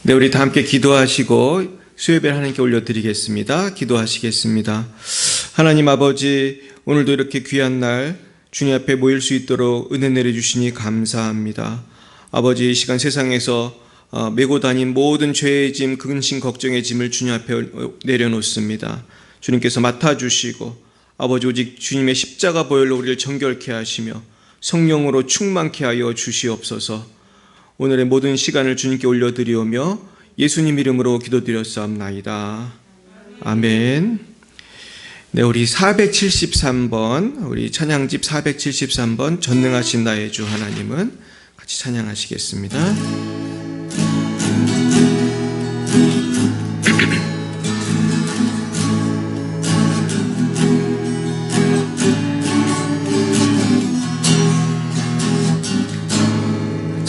네, 우리 다 함께 기도하시고 수요예배를 하나님께 올려드리겠습니다. 기도하시겠습니다. 하나님 아버지, 오늘도 이렇게 귀한 날 주님 앞에 모일 수 있도록 은혜 내려주시니 감사합니다. 아버지, 이 시간 세상에서 메고 다닌 모든 죄의 짐, 근심, 걱정의 짐을 주님 앞에 내려놓습니다. 주님께서 맡아주시고 아버지, 오직 주님의 십자가 보혈로 우리를 정결케 하시며 성령으로 충만케 하여 주시옵소서. 오늘의 모든 시간을 주님께 올려드리오며 예수님 이름으로 기도드렸사옵나이다. 아멘. 네, 우리 473번, 우리 찬양집 473번 전능하신 나의 주 하나님은 같이 찬양하시겠습니다.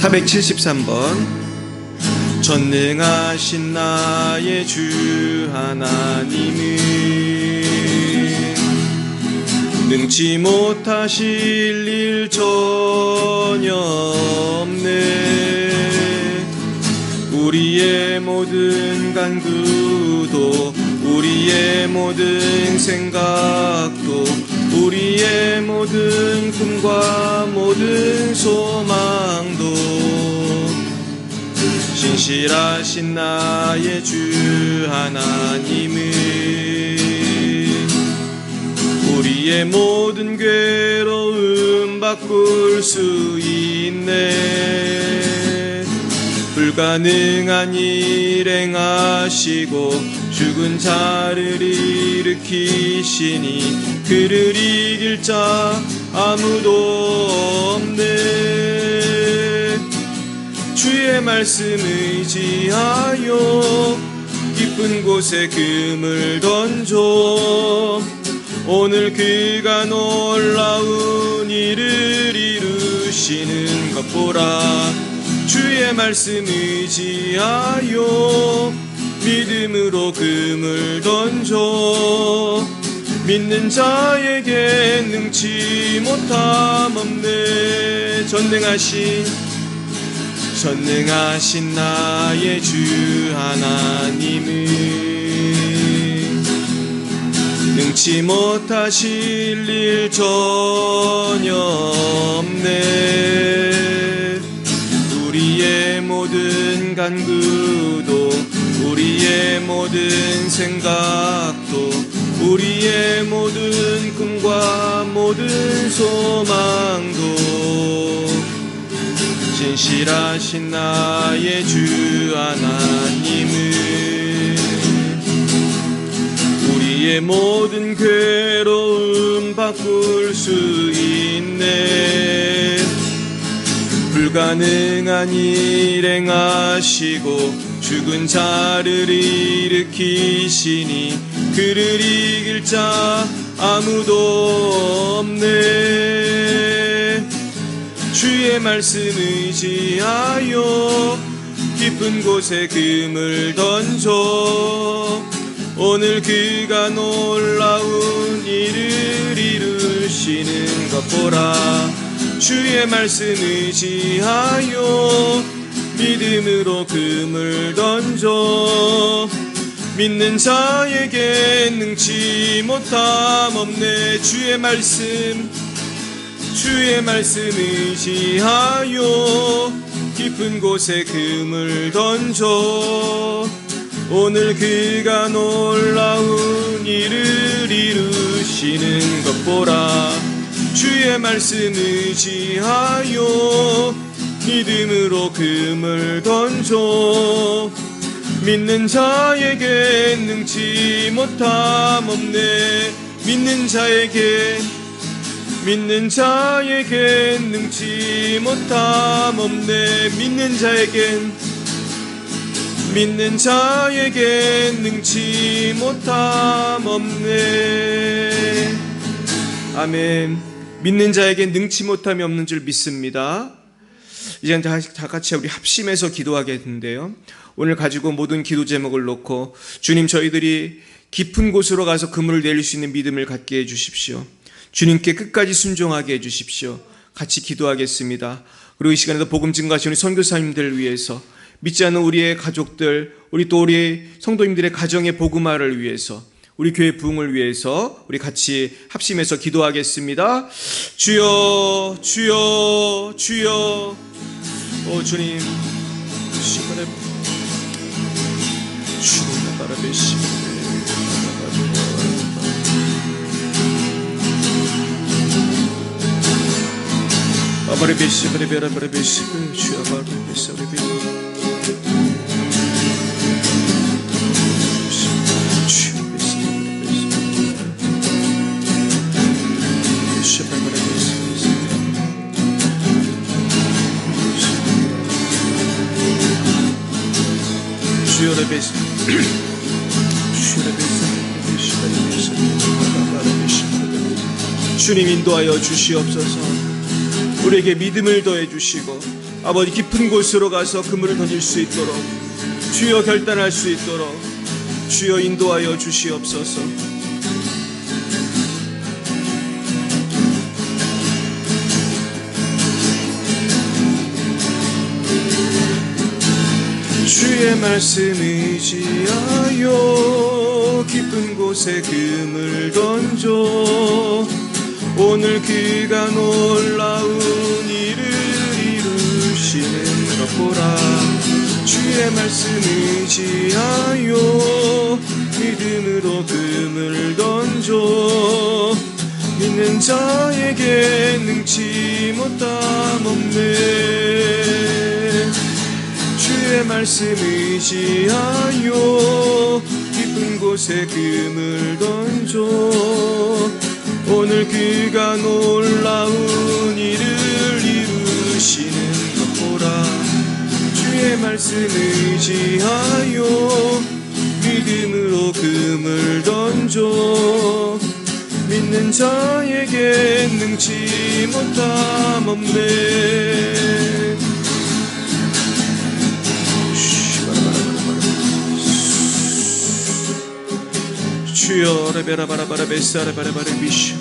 473번 전능하신 나의 주 하나님은 능치 못하실 일 전혀 없네. 우리의 모든 간구도 우리의 모든 생각도 우리의 모든 꿈과 모든 소망도 신실하신 나의 주 하나님은 우리의 모든 괴로움 바꿀 수 있네. 불가능한 일 행하시고 죽은 자를 일으키시니 그를 이길 자 아무도 없네. 주의 말씀 의지하여 깊은 곳에 금을 던져 오늘 그가 놀라운 일을 이루시는 것 보라. 주의 말씀 의지하여 믿음으로 금을 던져 믿는 자에게 능치 못함 없네. 전능하신 나의 주 하나님은 능치 못하실 일 전혀 없네. 우리의 모든 간구도 우리의 모든 생각도 우리의 모든 꿈과 모든 소망도 신실하신 나의 주 하나님은 우리의 모든 괴로움 바꿀 수 있네. 불가능한 일 행하시고 죽은 자를 일으키시니 그를 이길 자 아무도 없네. 주의 말씀 의지하여 깊은 곳에 금을 던져 오늘 그가 놀라운 일을 이루시는 것 보라. 주의 말씀 의지하여 믿음으로 금을 던져 믿는 자에게 능치 못함 없네. 주의 말씀 의지하여 깊은 곳에 금을 던져 오늘 그가 놀라운 일을 이루시는 것 보라. 주의 말씀 의지하여 믿음으로 금을 던져 믿는 자에게 능치 못함 없네. 믿는 자에게 능치 못함 없네. 믿는 자에게 능치 못함 없네. 아멘. 믿는 자에게 능치 못함이 없는 줄 믿습니다. 이제 다 같이 우리 합심해서 기도하겠는데요, 오늘 가지고 모든 기도 제목을 놓고 주님, 저희들이 깊은 곳으로 가서 그물을 내릴 수 있는 믿음을 갖게 해주십시오. 주님께 끝까지 순종하게 해주십시오. 같이 기도하겠습니다. 그리고 이 시간에도 복음 증거하시는 선교사님들을 위해서 믿지 않는 우리의 가족들, 우리 또 우리 성도님들의 가정의 복음화를 위해서, 우리 교회 부흥을 위해서 우리 같이 합심해서 기도하겠습니다. 주여, 주여, 주여. 오 주님, 시간에 주님 바라보시고 아바르베시 바르베라바르베시 주여 바르베시 바르베 주님 인도하여 주시옵소서. 우리에게 믿음을 더해 주시고 아버지 깊은 곳으로 가서 그물을 던질 수 있도록 주여 결단할 수 있도록 주여 인도하여 주시옵소서. 주의 말씀 의지하여 깊은 곳에 그물 던져 오늘 그가 놀라운 일을 이루시는 것 보라. 주의 말씀 의지하여 믿음으로 그물 던져 믿는 자에게 능치 못함 없네. 주의 말씀 의지하여 깊은 곳에 그물 던져 오늘 그가 놀라운 일을 이루시는 것 보라. 주의 말씀 의지하여 믿음으로 그물 던져 믿는 자에게 능치 못함 없네. 주여 레베라바라바라 베사라바라바라 비슈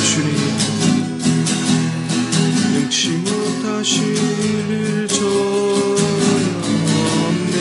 주님 능치 못하실 일 전혀 없네.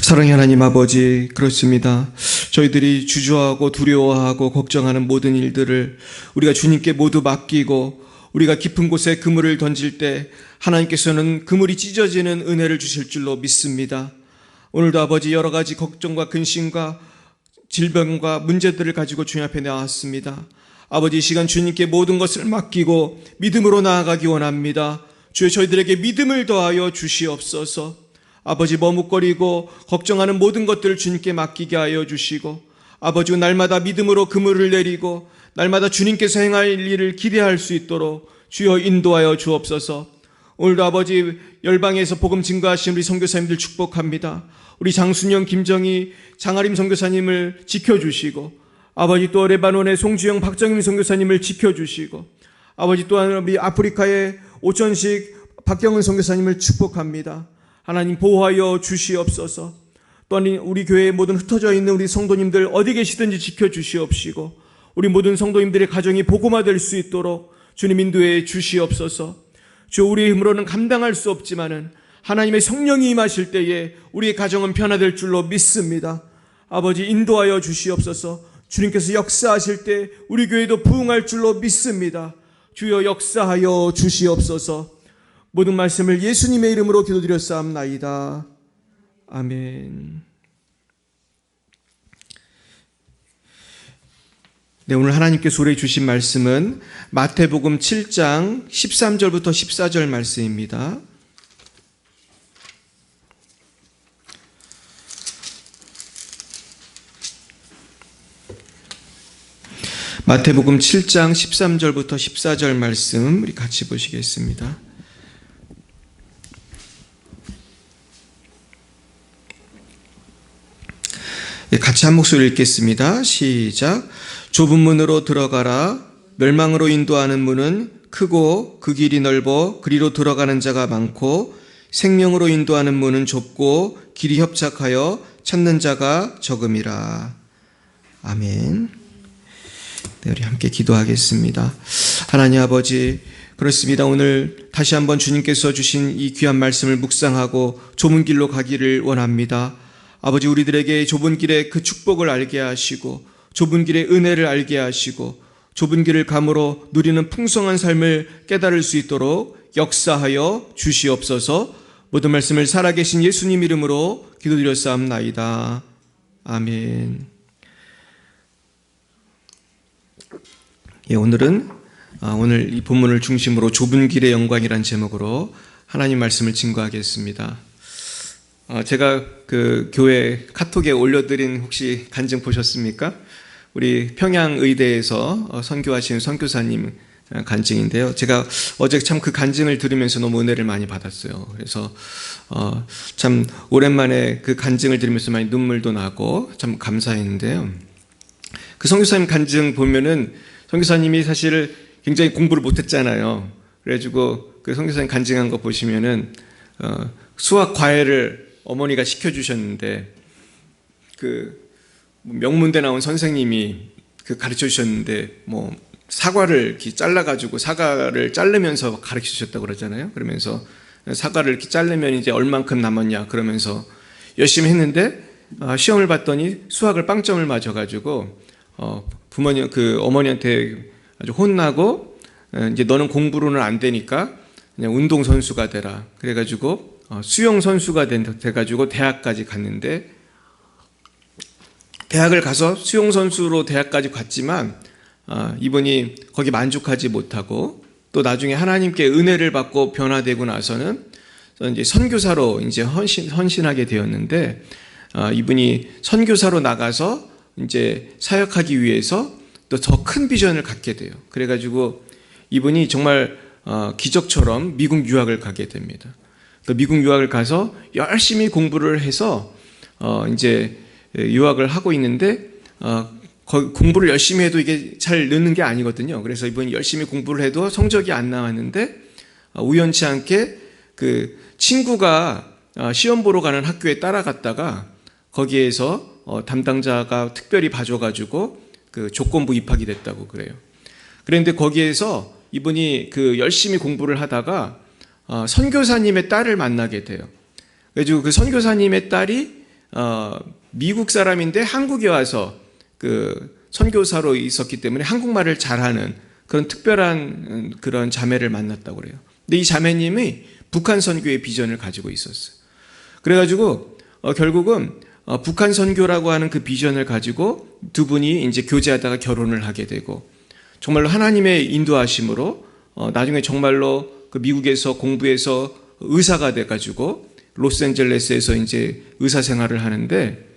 사랑의 하나님 아버지, 그렇습니다. 저희들이 주저하고 두려워하고 걱정하는 모든 일들을 우리가 주님께 모두 맡기고 우리가 깊은 곳에 그물을 던질 때 하나님께서는 그물이 찢어지는 은혜를 주실 줄로 믿습니다. 오늘도 아버지 여러 가지 걱정과 근심과 질병과 문제들을 가지고 주님 앞에 나왔습니다. 아버지 이 시간 주님께 모든 것을 맡기고 믿음으로 나아가기 원합니다. 주여 저희들에게 믿음을 더하여 주시옵소서. 아버지 머뭇거리고 걱정하는 모든 것들을 주님께 맡기게 하여 주시고 아버지 날마다 믿음으로 그물을 내리고 날마다 주님께서 행할 일을 기대할 수 있도록 주여 인도하여 주옵소서. 오늘도 아버지 열방에서 복음 증거하신 우리 선교사님들 축복합니다. 우리 장순영, 김정희, 장아림 선교사님을 지켜주시고 아버지 또 레바논의 송주영 박정임 선교사님을 지켜주시고 아버지 또한 우리 아프리카의 오천식 박경은 선교사님을 축복합니다. 하나님 보호하여 주시옵소서. 또한 우리 교회의 모든 흩어져 있는 우리 성도님들 어디 계시든지 지켜주시옵시고 우리 모든 성도님들의 가정이 복음화될 수 있도록 주님 인도해 주시옵소서. 주 우리의 힘으로는 감당할 수 없지만은 하나님의 성령이 임하실 때에 우리의 가정은 변화될 줄로 믿습니다. 아버지 인도하여 주시옵소서. 주님께서 역사하실 때 우리 교회도 부흥할 줄로 믿습니다. 주여 역사하여 주시옵소서. 모든 말씀을 예수님의 이름으로 기도드렸사옵나이다. 아멘. 네, 오늘 하나님께서 우리에게 주신 말씀은 마태복음 7장 13절부터 14절 말씀입니다. 마태복음 7장 13절부터 14절 말씀 우리 같이 보시겠습니다. 같이 한 목소리 읽겠습니다. 시작. 좁은 문으로 들어가라. 멸망으로 인도하는 문은 크고 그 길이 넓어 그리로 들어가는 자가 많고 생명으로 인도하는 문은 좁고 길이 협착하여 찾는 자가 적음이라. 아멘. 네, 우리 함께 기도하겠습니다. 하나님 아버지, 그렇습니다. 오늘 다시 한번 주님께서 주신 이 귀한 말씀을 묵상하고 좁은 길로 가기를 원합니다. 아버지, 우리들에게 좁은 길의 그 축복을 알게 하시고 좁은 길의 은혜를 알게 하시고 좁은 길을 감으로 누리는 풍성한 삶을 깨달을 수 있도록 역사하여 주시옵소서. 모든 말씀을 살아계신 예수님 이름으로 기도드렸사옵나이다. 아멘. 예, 오늘은 오늘 이 본문을 중심으로 좁은 길의 영광이란 제목으로 하나님 말씀을 증거하겠습니다. 제가 그 교회 카톡에 올려드린 혹시 간증 보셨습니까? 우리 평양의대에서 선교하신 선교사님 간증인데요. 제가 어제 참 그 간증을 들으면서 너무 은혜를 많이 받았어요. 그래서 참 오랜만에 그 간증을 들으면서 많이 눈물도 나고 참 감사했는데요. 그 선교사님 간증 보면은 선교사님이 사실 굉장히 공부를 못했잖아요. 그래가지고 그 선교사님 간증한 거 보시면은 수학 과외를 어머니가 시켜주셨는데 그 명문대 나온 선생님이 그 가르쳐 주셨는데 뭐 사과를 이렇게 잘라가지고 사과를 자르면서 가르쳐 주셨다고 그러잖아요. 그러면서 사과를 이렇게 자르면 이제 얼만큼 남았냐 그러면서 열심히 했는데 시험을 봤더니 수학을 빵점을 맞아가지고 부모님 그 어머니한테 아주 혼나고 이제 너는 공부로는 안 되니까 그냥 운동 선수가 되라. 그래가지고 수영 선수가 돼가지고 대학까지 갔는데 대학을 가서 수영 선수로 대학까지 갔지만 이분이 거기 만족하지 못하고 또 나중에 하나님께 은혜를 받고 변화되고 나서는 이제 선교사로 이제 헌신하게 되었는데 이분이 선교사로 나가서 이제 사역하기 위해서 또 더 큰 비전을 갖게 돼요. 그래가지고 이분이 정말 기적처럼 미국 유학을 가게 됩니다. 또 미국 유학을 가서 열심히 공부를 해서 이제 유학을 하고 있는데 공부를 열심히 해도 이게 잘 느는 게 아니거든요. 그래서 이분이 열심히 공부를 해도 성적이 안 나왔는데 우연치 않게 그 친구가 시험 보러 가는 학교에 따라갔다가 거기에서 담당자가 특별히 봐줘가지고 그 조건부 입학이 됐다고 그래요. 그런데 거기에서 이분이 그 열심히 공부를 하다가 선교사님의 딸을 만나게 돼요. 그래서 그 선교사님의 딸이 미국 사람인데 한국에 와서 그 선교사로 있었기 때문에 한국말을 잘하는 그런 특별한 그런 자매를 만났다고 그래요. 근데 이 자매님이 북한 선교의 비전을 가지고 있었어요. 그래가지고 결국은 북한 선교라고 하는 그 비전을 가지고 두 분이 이제 교제하다가 결혼을 하게 되고 정말로 하나님의 인도하심으로 나중에 정말로 그 미국에서 공부해서 의사가 돼가지고 로스앤젤레스에서 이제 의사 생활을 하는데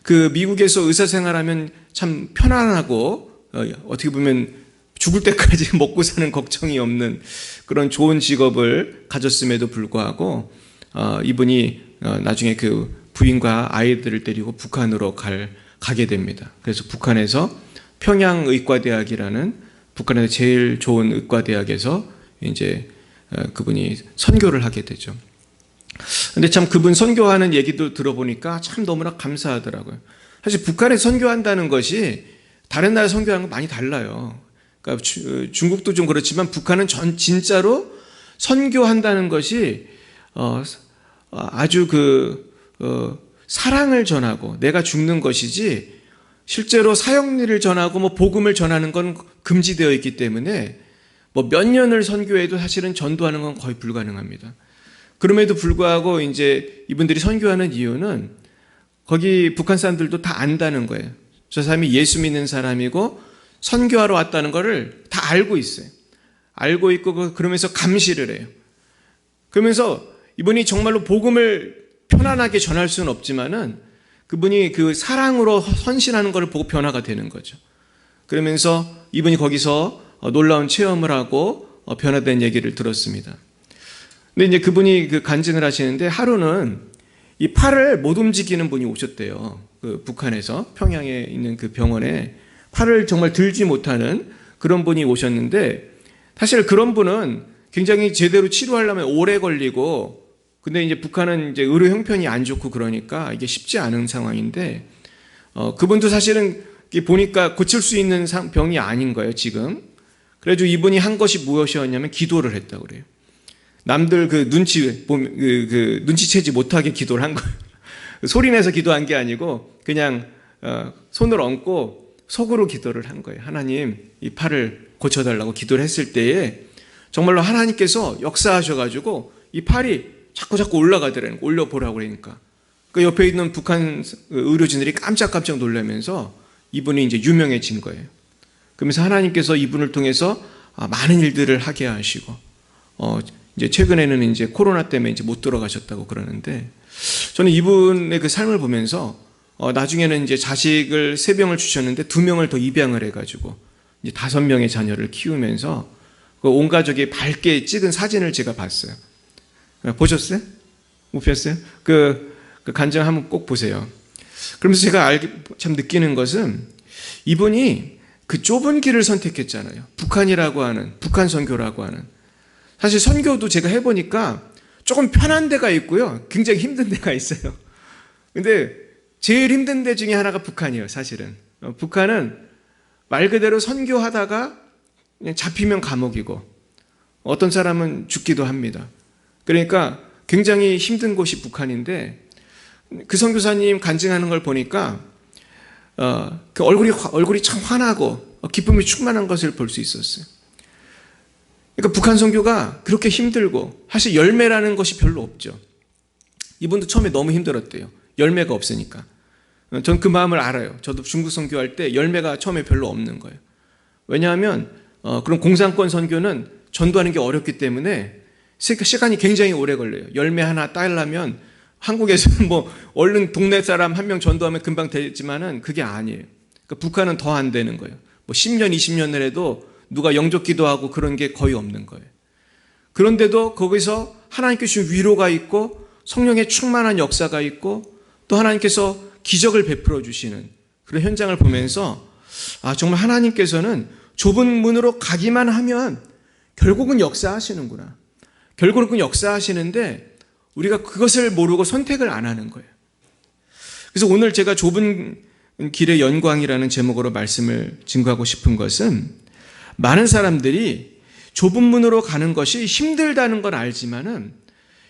그 미국에서 의사 생활하면 참 편안하고 어떻게 보면 죽을 때까지 먹고 사는 걱정이 없는 그런 좋은 직업을 가졌음에도 불구하고 이분이 나중에 그 부인과 아이들을 데리고 북한으로 가게 됩니다. 그래서 북한에서 평양의과대학이라는 북한에서 제일 좋은 의과대학에서 이제 그분이 선교를 하게 되죠. 근데 참 그분 선교하는 얘기도 들어보니까 참 너무나 감사하더라고요. 사실 북한에 선교한다는 것이 다른 나라 선교하는 거 많이 달라요. 그러니까 중국도 좀 그렇지만 북한은 진짜로 선교한다는 것이 아주 사랑을 전하고 내가 죽는 것이지 실제로 사형리를 전하고 복음을 전하는 건 금지되어 있기 때문에 몇 년을 선교해도 사실은 전도하는 건 거의 불가능합니다. 그럼에도 불구하고 이제 이분들이 선교하는 이유는 거기 북한 사람들도 다 안다는 거예요. 저 사람이 예수 믿는 사람이고 선교하러 왔다는 거를 다 알고 있어요. 알고 있고 그러면서 감시를 해요. 그러면서 이분이 정말로 복음을 편안하게 전할 수는 없지만은 그분이 그 사랑으로 헌신하는 것을 보고 변화가 되는 거죠. 그러면서 이분이 거기서 놀라운 체험을 하고 변화된 얘기를 들었습니다. 근데 이제 그분이 간증을 하시는데 하루는 이 팔을 못 움직이는 분이 오셨대요. 그 북한에서 평양에 있는 그 병원에 팔을 정말 들지 못하는 그런 분이 오셨는데 사실 그런 분은 굉장히 제대로 치료하려면 오래 걸리고 근데 이제 북한은 이제 의료 형편이 안 좋고 그러니까 이게 쉽지 않은 상황인데 그분도 사실은 보니까 고칠 수 있는 병이 아닌 거예요, 지금. 그래가지고 이분이 한 것이 무엇이었냐면 기도를 했다고 그래요. 남들 눈치채지 못하게 기도를 한 거예요. 소리내서 기도한 게 아니고 그냥 손을 얹고 속으로 기도를 한 거예요. 하나님, 이 팔을 고쳐달라고 기도를 했을 때에 정말로 하나님께서 역사하셔가지고 이 팔이 자꾸 올라가더라는 거예요. 올려보라고 그러니까. 그 옆에 있는 북한 의료진들이 깜짝깜짝 놀라면서 이분이 이제 유명해진 거예요. 그러면서 하나님께서 이분을 통해서 많은 일들을 하게 하시고, 이제 최근에는 이제 코로나 때문에 이제 못 들어가셨다고 그러는데, 저는 이분의 그 삶을 보면서, 나중에는 이제 자식을 3명을 주셨는데 2명을 더 입양을 해가지고, 이제 5명의 자녀를 키우면서, 온 가족이 밝게 찍은 사진을 제가 봤어요. 보셨어요? 못 보셨어요? 그 간증 한번 꼭 보세요. 그러면서 제가 참 느끼는 것은 이분이 그 좁은 길을 선택했잖아요. 북한이라고 하는, 북한 선교라고 하는. 사실 선교도 제가 해보니까 조금 편한 데가 있고요. 굉장히 힘든 데가 있어요. 근데 제일 힘든 데 중에 하나가 북한이에요, 사실은. 북한은 말 그대로 선교하다가 그냥 잡히면 감옥이고 어떤 사람은 죽기도 합니다. 그러니까 굉장히 힘든 곳이 북한인데 그 선교사님 간증하는 걸 보니까 그 얼굴이 참 환하고 기쁨이 충만한 것을 볼 수 있었어요. 그러니까 북한 선교가 그렇게 힘들고 사실 열매라는 것이 별로 없죠. 이분도 처음에 너무 힘들었대요. 열매가 없으니까. 전 그 마음을 알아요. 저도 중국 선교할 때 열매가 처음에 별로 없는 거예요. 왜냐하면 그런 공산권 선교는 전도하는 게 어렵기 때문에 시간이 굉장히 오래 걸려요. 열매 하나 따려면 한국에서는 얼른 동네 사람 1명 전도하면 금방 되지만은 그게 아니에요. 그러니까 북한은 더 안 되는 거예요. 10년, 20년을 해도 누가 영접 기도하고 그런 게 거의 없는 거예요. 그런데도 거기서 하나님께 주신 위로가 있고 성령의 충만한 역사가 있고 또 하나님께서 기적을 베풀어 주시는 그런 현장을 보면서 정말 하나님께서는 좁은 문으로 가기만 하면 결국은 역사하시는구나. 결국은 역사하시는데 우리가 그것을 모르고 선택을 안 하는 거예요. 그래서 오늘 제가 좁은 길의 영광이라는 제목으로 말씀을 증거하고 싶은 것은 많은 사람들이 좁은 문으로 가는 것이 힘들다는 걸 알지만은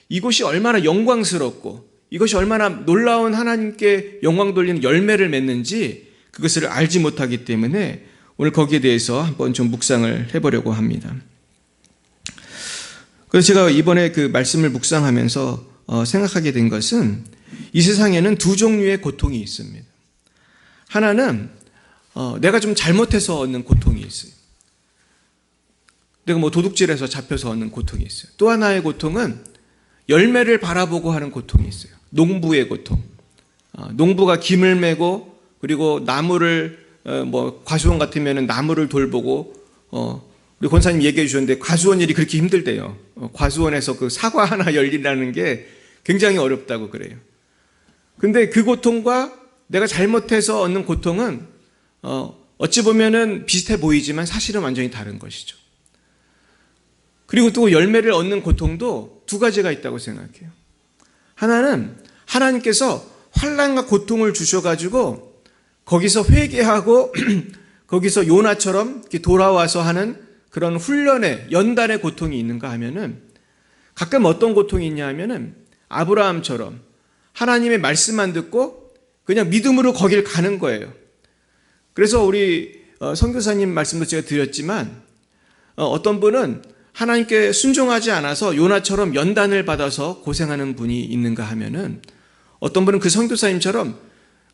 이곳이 얼마나 영광스럽고 이것이 얼마나 놀라운 하나님께 영광 돌리는 열매를 맺는지 그것을 알지 못하기 때문에 오늘 거기에 대해서 한번 좀 묵상을 해보려고 합니다. 그래서 제가 이번에 그 말씀을 묵상하면서 생각하게 된 것은 이 세상에는 2 종류의 고통이 있습니다. 하나는 내가 좀 잘못해서 얻는 고통이 있어요. 내가 도둑질해서 잡혀서 얻는 고통이 있어요. 또 하나의 고통은 열매를 바라보고 하는 고통이 있어요. 농부의 고통. 농부가 김을 메고 그리고 나무를 과수원 같으면 나무를 돌보고 우리 권사님 얘기해 주셨는데 과수원 일이 그렇게 힘들대요. 과수원에서 그 사과 하나 열리라는 게 굉장히 어렵다고 그래요. 근데 그 고통과 내가 잘못해서 얻는 고통은 어찌 보면은 비슷해 보이지만 사실은 완전히 다른 것이죠. 그리고 또 열매를 얻는 고통도 두 가지가 있다고 생각해요. 하나는 하나님께서 환난과 고통을 주셔가지고 거기서 회개하고 거기서 요나처럼 이렇게 돌아와서 하는 그런 훈련의 연단의 고통이 있는가 하면은 가끔 어떤 고통이 있냐 하면은 아브라함처럼 하나님의 말씀만 듣고 그냥 믿음으로 거길 가는 거예요. 그래서 우리 선교사님 말씀도 제가 드렸지만 어떤 분은 하나님께 순종하지 않아서 요나처럼 연단을 받아서 고생하는 분이 있는가 하면은 어떤 분은 그 선교사님처럼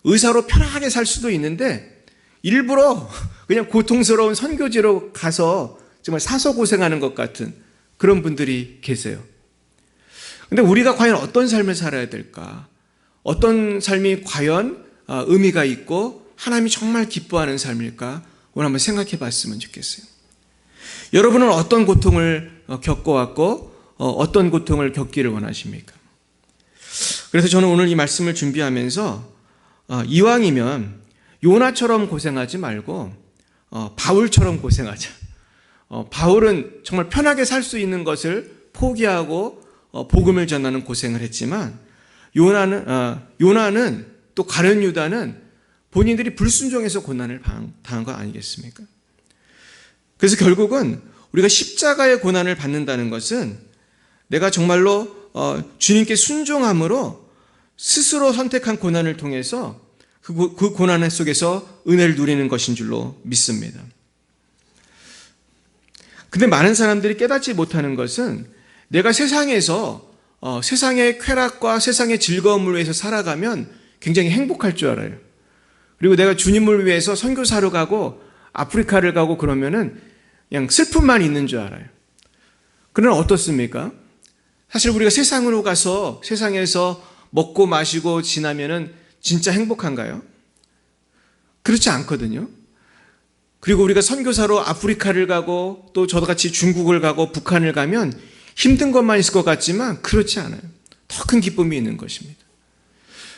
의사로 편하게 살 수도 있는데 일부러 그냥 고통스러운 선교지로 가서 정말 사서 고생하는 것 같은 그런 분들이 계세요. 근데 우리가 과연 어떤 삶을 살아야 될까? 어떤 삶이 과연 의미가 있고 하나님이 정말 기뻐하는 삶일까? 오늘 한번 생각해 봤으면 좋겠어요. 여러분은 어떤 고통을 겪어왔고 어떤 고통을 겪기를 원하십니까? 그래서 저는 오늘 이 말씀을 준비하면서 이왕이면 요나처럼 고생하지 말고 바울처럼 고생하자. 바울은 정말 편하게 살 수 있는 것을 포기하고 복음을 전하는 고생을 했지만 요나는 또 가룟 유다는 본인들이 불순종해서 고난을 당한 거 아니겠습니까? 그래서 결국은 우리가 십자가의 고난을 받는다는 것은 내가 정말로 주님께 순종함으로 스스로 선택한 고난을 통해서 그 고난 속에서 은혜를 누리는 것인 줄로 믿습니다. 근데 많은 사람들이 깨닫지 못하는 것은 내가 세상에서 세상의 쾌락과 세상의 즐거움을 위해서 살아가면 굉장히 행복할 줄 알아요. 그리고 내가 주님을 위해서 선교사로 가고 아프리카를 가고 그러면은 그냥 슬픔만 있는 줄 알아요. 그러나 어떻습니까? 사실 우리가 세상으로 가서 세상에서 먹고 마시고 지나면은 진짜 행복한가요? 그렇지 않거든요. 그리고 우리가 선교사로 아프리카를 가고 또 저같이 중국을 가고 북한을 가면 힘든 것만 있을 것 같지만 그렇지 않아요. 더 큰 기쁨이 있는 것입니다.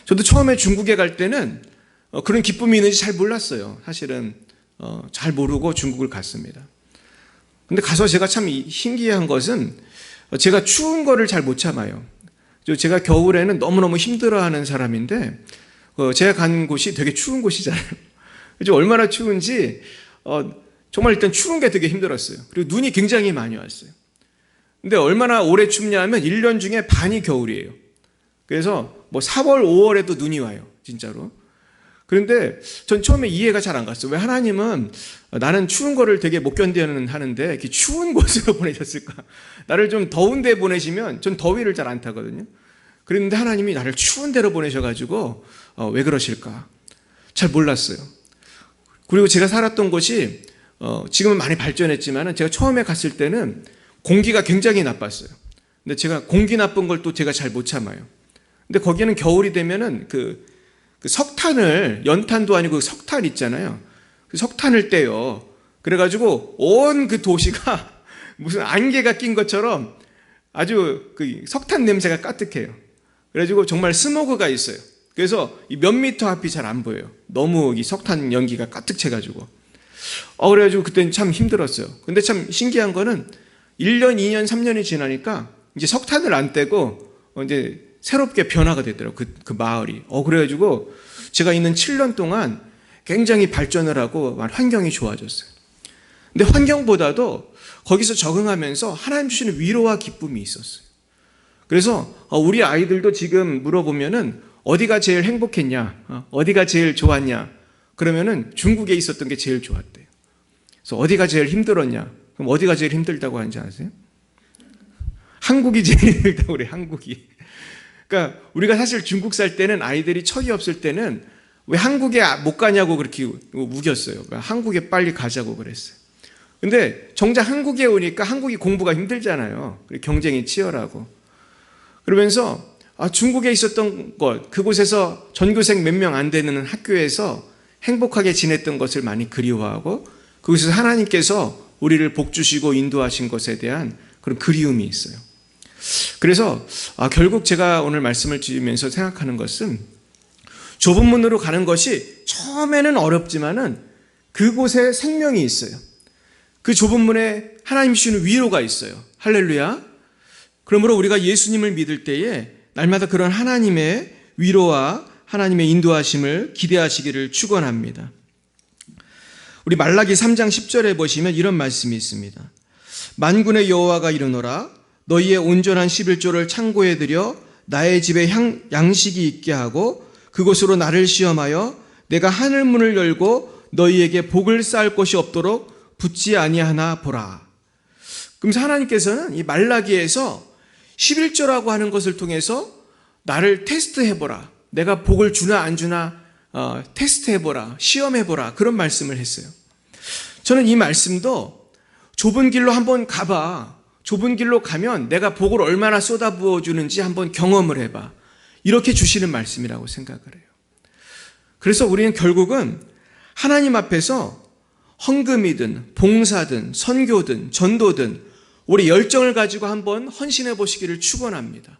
저도 처음에 중국에 갈 때는 그런 기쁨이 있는지 잘 몰랐어요. 사실은 잘 모르고 중국을 갔습니다. 근데 가서 제가 참 신기한 것은 제가 추운 거를 잘 못 참아요. 제가 겨울에는 너무너무 힘들어하는 사람인데 제가 간 곳이 되게 추운 곳이잖아요. 그래서 얼마나 추운지 정말 일단 추운 게 되게 힘들었어요. 그리고 눈이 굉장히 많이 왔어요. 근데 얼마나 오래 춥냐 하면 1년 중에 반이 겨울이에요. 그래서 뭐 4월, 5월에도 눈이 와요. 진짜로. 그런데 전 처음에 이해가 잘 안 갔어요. 왜 하나님은 나는 추운 거를 되게 못 견디는 하는데 이렇게 추운 곳으로 보내셨을까? 나를 좀 더운 데 보내시면 전 더위를 잘 안 타거든요. 그런데 하나님이 나를 추운 데로 보내셔가지고 왜 그러실까? 잘 몰랐어요. 그리고 제가 살았던 곳이 지금은 많이 발전했지만 제가 처음에 갔을 때는 공기가 굉장히 나빴어요. 근데 제가 공기 나쁜 걸 또 제가 잘 못 참아요. 근데 거기는 겨울이 되면은 그 석탄을, 연탄도 아니고 석탄 있잖아요. 그 석탄을 떼요. 그래가지고 온 그 도시가 무슨 안개가 낀 것처럼 아주 그 석탄 냄새가 까뜩해요. 그래가지고 정말 스모그가 있어요. 그래서 몇 미터 앞이 잘 안 보여요. 너무 이 석탄 연기가 가득 채가지고. 그래가지고 그때는 참 힘들었어요. 근데 참 신기한 거는 1년, 2년, 3년이 지나니까 이제 석탄을 안 떼고 이제 새롭게 변화가 됐더라고요. 그 마을이. 그래가지고 제가 있는 7년 동안 굉장히 발전을 하고 환경이 좋아졌어요. 근데 환경보다도 거기서 적응하면서 하나님 주시는 위로와 기쁨이 있었어요. 그래서 우리 아이들도 지금 물어보면은 어디가 제일 행복했냐? 어디가 제일 좋았냐? 그러면은 중국에 있었던 게 제일 좋았대요. 그래서 어디가 제일 힘들었냐? 그럼 어디가 제일 힘들다고 하는지 아세요? 한국이 제일 힘들다고 그래요. 한국이. 그러니까 우리가 사실 중국 살 때는 아이들이 철이 없을 때는 왜 한국에 못 가냐고 그렇게 우겼어요. 한국에 빨리 가자고 그랬어요. 근데 정작 한국에 오니까 한국이 공부가 힘들잖아요. 경쟁이 치열하고. 그러면서 중국에 있었던 것, 그곳에서 전교생 몇 명 안 되는 학교에서 행복하게 지냈던 것을 많이 그리워하고 그곳에서 하나님께서 우리를 복주시고 인도하신 것에 대한 그런 그리움이 있어요. 그래서 결국 제가 오늘 말씀을 드리면서 생각하는 것은 좁은 문으로 가는 것이 처음에는 어렵지만은 그곳에 생명이 있어요. 그 좁은 문에 하나님 주시는 위로가 있어요. 할렐루야. 그러므로 우리가 예수님을 믿을 때에 날마다 그런 하나님의 위로와 하나님의 인도하심을 기대하시기를 축원합니다. 우리 말라기 3장 10절에 보시면 이런 말씀이 있습니다. 만군의 여호와가 이르노라 너희의 온전한 11조를 창고에 들여 나의 집에 양식이 있게 하고 그곳으로 나를 시험하여 내가 하늘 문을 열고 너희에게 복을 쌓을 것이 없도록 붙지 아니하나 보라. 그러면서 하나님께서는 이 말라기에서 11조라고 하는 것을 통해서 나를 테스트해보라. 내가 복을 주나 안 주나 테스트해보라. 시험해보라. 그런 말씀을 했어요. 저는 이 말씀도 좁은 길로 한번 가봐. 좁은 길로 가면 내가 복을 얼마나 쏟아부어 주는지 한번 경험을 해봐. 이렇게 주시는 말씀이라고 생각을 해요. 그래서 우리는 결국은 하나님 앞에서 헌금이든 봉사든 선교든 전도든 우리 열정을 가지고 한번 헌신해 보시기를 축원합니다.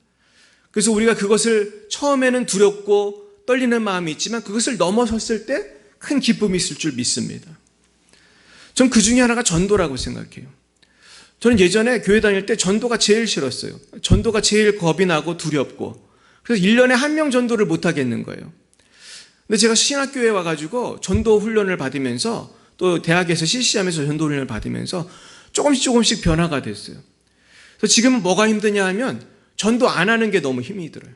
그래서 우리가 그것을 처음에는 두렵고 떨리는 마음이 있지만 그것을 넘어섰을 때 큰 기쁨이 있을 줄 믿습니다. 전 그 중에 하나가 전도라고 생각해요. 저는 예전에 교회 다닐 때 전도가 제일 싫었어요. 전도가 제일 겁이 나고 두렵고 그래서 1년에 한 명 전도를 못 하겠는 거예요. 근데 제가 신학교에 와가지고 전도 훈련을 받으면서 또 대학에서 CC하면서 전도 훈련을 받으면서 조금씩 변화가 됐어요. 그래서 지금은 뭐가 힘드냐 하면 전도 안 하는 게 너무 힘이 들어요.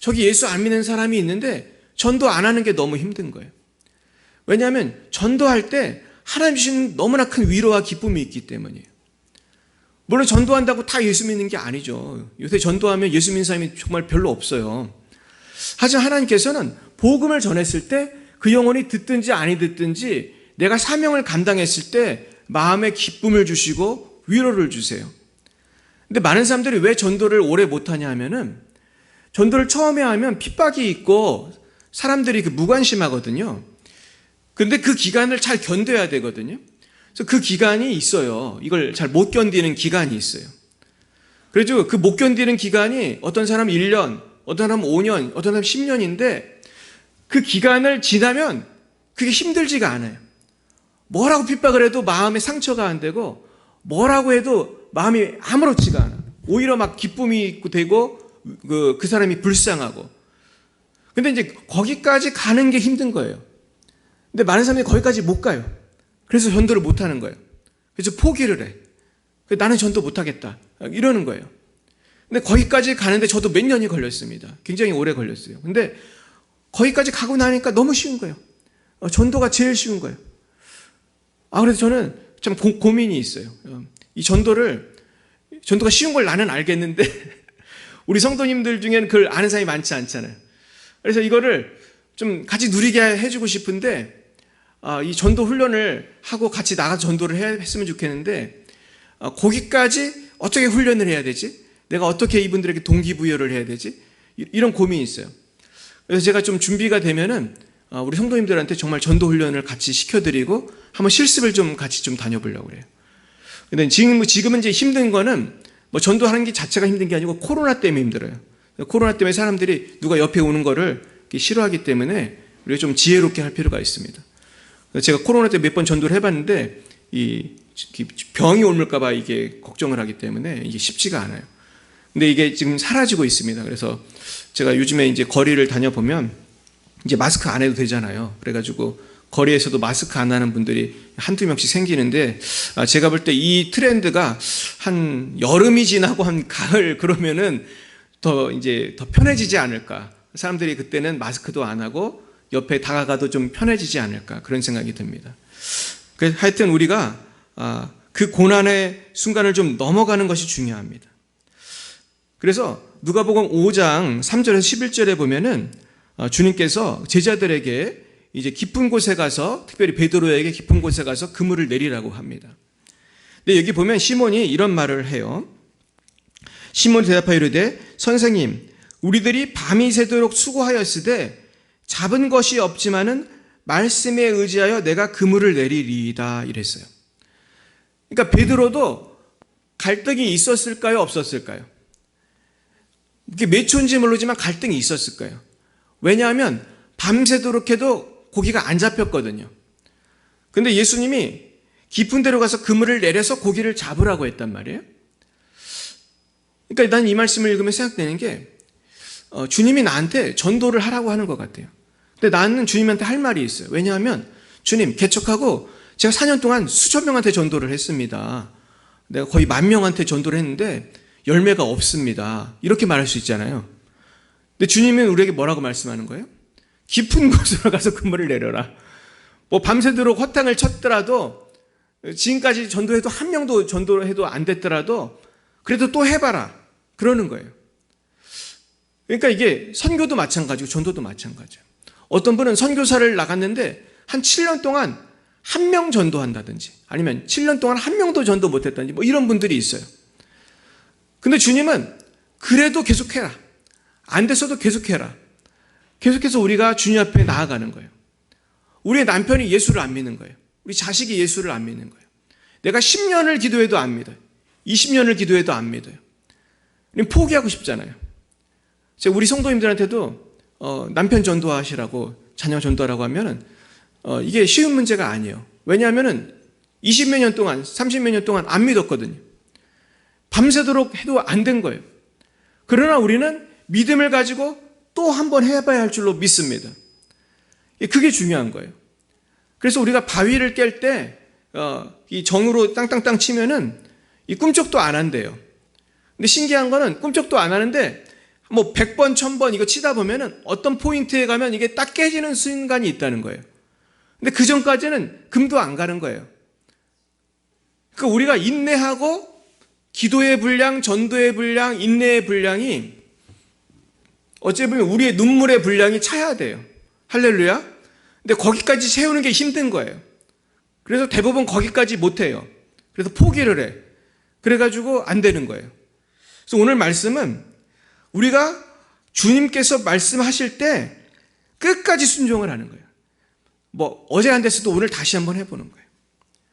저기 예수 안 믿는 사람이 있는데 전도 안 하는 게 너무 힘든 거예요. 왜냐하면 전도할 때 하나님 주신 너무나 큰 위로와 기쁨이 있기 때문이에요. 물론 전도한다고 다 예수 믿는 게 아니죠. 요새 전도하면 예수 믿는 사람이 정말 별로 없어요. 하지만 하나님께서는 복음을 전했을 때 그 영혼이 듣든지 아니 듣든지 내가 사명을 감당했을 때 마음에 기쁨을 주시고 위로를 주세요. 근데 많은 사람들이 왜 전도를 오래 못하냐 하면은 전도를 처음에 하면 핍박이 있고 사람들이 무관심하거든요. 근데 그 기간을 잘 견뎌야 되거든요. 그래서 그 기간이 있어요. 이걸 잘 못 견디는 기간이 있어요. 그래서 그 못 견디는 기간이 어떤 사람은 1년, 어떤 사람은 5년, 어떤 사람은 10년인데 그 기간을 지나면 그게 힘들지가 않아요. 뭐라고 핍박을 해도 마음에 상처가 안 되고 뭐라고 해도 마음이 아무렇지가 않아. 오히려 막 기쁨이 되고 그 사람이 불쌍하고. 근데 이제 거기까지 가는 게 힘든 거예요. 근데 많은 사람들이 거기까지 못 가요. 그래서 전도를 못 하는 거예요. 그래서 포기를 해. 나는 전도 못 하겠다. 이러는 거예요. 근데 거기까지 가는데 저도 몇 년이 걸렸습니다. 굉장히 오래 걸렸어요. 근데 거기까지 가고 나니까 너무 쉬운 거예요. 전도가 제일 쉬운 거예요. 그래서 저는 참 고민이 있어요. 이 전도가 쉬운 걸 나는 알겠는데 우리 성도님들 중에는 그걸 아는 사람이 많지 않잖아요. 그래서 이거를 좀 같이 누리게 해주고 싶은데 이 전도 훈련을 하고 같이 나가서 전도를 했으면 좋겠는데 거기까지 어떻게 훈련을 해야 되지? 내가 어떻게 이분들에게 동기부여를 해야 되지? 이런 고민이 있어요. 그래서 제가 좀 준비가 되면은 우리 성도님들한테 정말 전도 훈련을 같이 시켜드리고 한번 실습을 좀 같이 좀 다녀보려고 그래요. 근데 지금은 이제 힘든 거는 뭐 전도하는 게 자체가 힘든 게 아니고 코로나 때문에 힘들어요. 코로나 때문에 사람들이 누가 옆에 오는 거를 싫어하기 때문에 우리가 좀 지혜롭게 할 필요가 있습니다. 제가 코로나 때 몇 번 전도를 해봤는데 이 병이 옮을까봐 이게 걱정을 하기 때문에 이게 쉽지가 않아요. 근데 이게 지금 사라지고 있습니다. 그래서 제가 요즘에 이제 거리를 다녀보면 이제 마스크 안 해도 되잖아요. 그래가지고 거리에서도 마스크 안 하는 분들이 한두 명씩 생기는데 제가 볼 때 이 트렌드가 한 여름이 지나고 한 가을 그러면은 더 편해지지 않을까. 사람들이 그때는 마스크도 안 하고 옆에 다가가도 좀 편해지지 않을까. 그런 생각이 듭니다. 그래서 하여튼 우리가 그 고난의 순간을 좀 넘어가는 것이 중요합니다. 그래서 누가복음 5장 3절에서 11절에 보면은 주님께서 제자들에게 이제 깊은 곳에 가서 특별히 베드로에게 깊은 곳에 가서 그물을 내리라고 합니다. 근데 여기 보면 시몬이 이런 말을 해요. 시몬이 대답하여 이르되 선생님 우리들이 밤이 새도록 수고하였으되 잡은 것이 없지만은 말씀에 의지하여 내가 그물을 내리리이다 이랬어요. 그러니까 베드로도 갈등이 있었을까요? 없었을까요? 이게 몇 초인지 모르지만 갈등이 있었을 거예요. 왜냐하면 밤새도록 해도 고기가 안 잡혔거든요. 근데 예수님이 깊은 데로 가서 그물을 내려서 고기를 잡으라고 했단 말이에요. 그러니까 난 이 말씀을 읽으면 생각되는 게 주님이 나한테 전도를 하라고 하는 것 같아요. 근데 나는 주님한테 할 말이 있어요. 왜냐하면 주님, 개척하고 제가 4년 동안 수천 명한테 전도를 했습니다. 내가 거의 10,000명한테 전도를 했는데 열매가 없습니다. 이렇게 말할 수 있잖아요. 근데 주님은 우리에게 뭐라고 말씀하는 거예요? 깊은 곳으로 가서 그물을 내려라. 뭐 밤새도록 허탕을 쳤더라도, 지금까지 전도해도 한 명도 전도해도 안 됐더라도 그래도 또 해봐라. 그러는 거예요. 그러니까 이게 선교도 마찬가지고 전도도 마찬가지예요. 어떤 분은 선교사를 나갔는데 한 7년 동안 한 명 전도한다든지, 아니면 7년 동안 한 명도 전도 못했다든지, 뭐 이런 분들이 있어요. 근데 주님은 그래도 계속해라. 안 됐어도 계속해라. 계속해서 우리가 주님 앞에 나아가는 거예요. 우리의 남편이 예수를 안 믿는 거예요. 우리 자식이 예수를 안 믿는 거예요. 내가 10년을 기도해도 안 믿어요. 20년을 기도해도 안 믿어요. 포기하고 싶잖아요. 제가 우리 성도님들한테도 남편 전도하시라고, 자녀 전도하라고 하면은 이게 쉬운 문제가 아니에요. 왜냐하면은 20몇 년 동안, 30몇 년 동안 안 믿었거든요. 밤새도록 해도 안 된 거예요. 그러나 우리는 믿음을 가지고 또 한 번 해봐야 할 줄로 믿습니다. 그게 중요한 거예요. 그래서 우리가 바위를 깰 때 이 정으로 땅땅땅 치면은 이 꿈쩍도 안 한대요. 근데 신기한 거는 꿈쩍도 안 하는데 뭐 100번, 1000번 이거 치다 보면은 어떤 포인트에 가면 이게 딱 깨지는 순간이 있다는 거예요. 근데 그 전까지는 금도 안 가는 거예요. 그러니까 우리가 인내하고 기도의 분량, 전도의 분량, 인내의 분량이 어찌 보면 우리의 눈물의 분량이 차야 돼요. 할렐루야. 근데 거기까지 채우는 게 힘든 거예요. 그래서 대부분 거기까지 못 해요. 그래서 포기를 해. 그래가지고 안 되는 거예요. 그래서 오늘 말씀은 우리가 주님께서 말씀하실 때 끝까지 순종을 하는 거예요. 뭐 어제 안 됐어도 오늘 다시 한번 해보는 거예요.